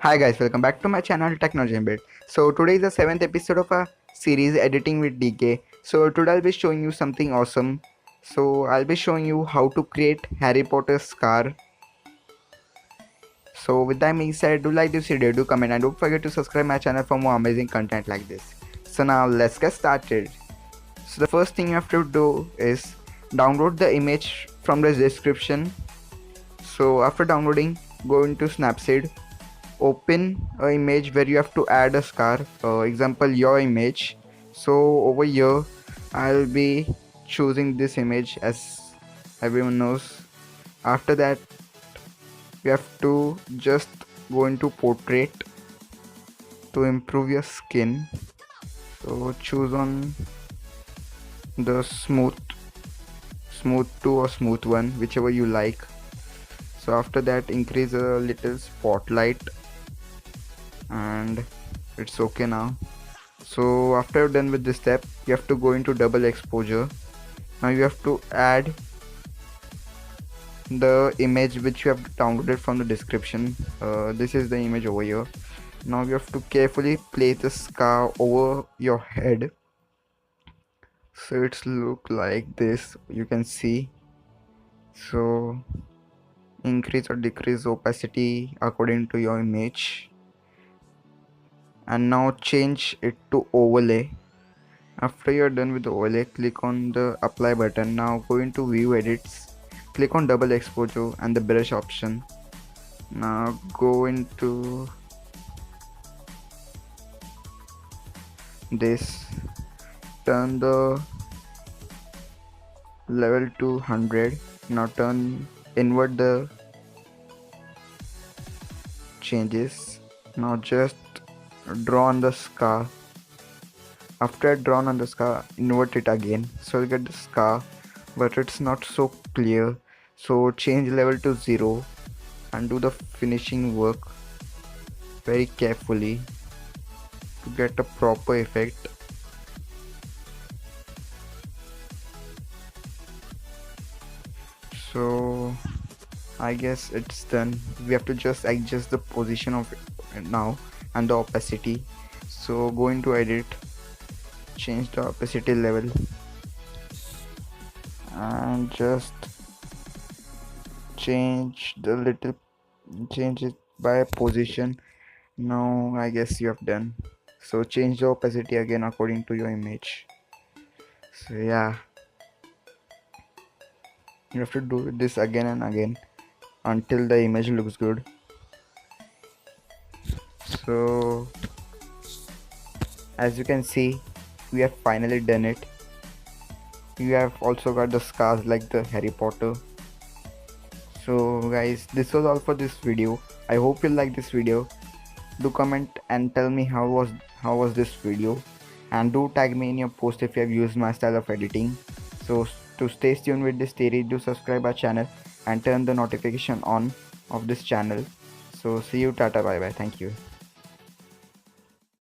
Hi guys, welcome back to my channel Technology Bit. So today is the 7th episode of a series editing with DK. So today I'll be showing you something awesome. So I'll be showing you how to create Harry Potter's car. So with that being said, do like this video, do comment and don't forget to subscribe my channel for more amazing content like this. So now let's get started. So the first thing you have to do is download the image from the description. So after downloading, go into Snapseed. Open a image where you have to add a scar, example your image. So over here I'll be choosing this image as everyone knows. After that you have to just go into portrait to improve your skin. So choose on the smooth 2 or smooth one, whichever you like. So after that increase a little spotlight and it's okay now. So after you're done with this step, you have to go into double exposure. Now you have to add the image which you have downloaded from the description. This is the image over here. Now you have to carefully place the scar over your head, so it's look like this, you can see. So increase or decrease opacity according to your image, and now change it to overlay. After you're done with the overlay, click on the apply button. Now go into view edits, click on double exposure and the brush option. Now go into this, turn the level to 100. Now invert the changes. Now just draw on the scar. After drawn on the scar, invert it again, so you get the scar, but it's not so clear. So change level to 0 and do the finishing work very carefully to get a proper effect. So I guess it's done. We have to just adjust the position of it now and the opacity. So go into edit, change the opacity level and just change it by position. Now I guess you have done. So change the opacity again according to your image. So yeah, you have to do this again and again until the image looks good. So as you can see, we have finally done it. You have also got the scars like the Harry Potter. So guys, this was all for this video. I hope you like this video. Do comment and tell me how was this video, and do tag me in your post if you have used my style of editing. So to stay tuned with this theory, do subscribe our channel and turn the notification on of this channel. So see you, tata, bye bye, thank you.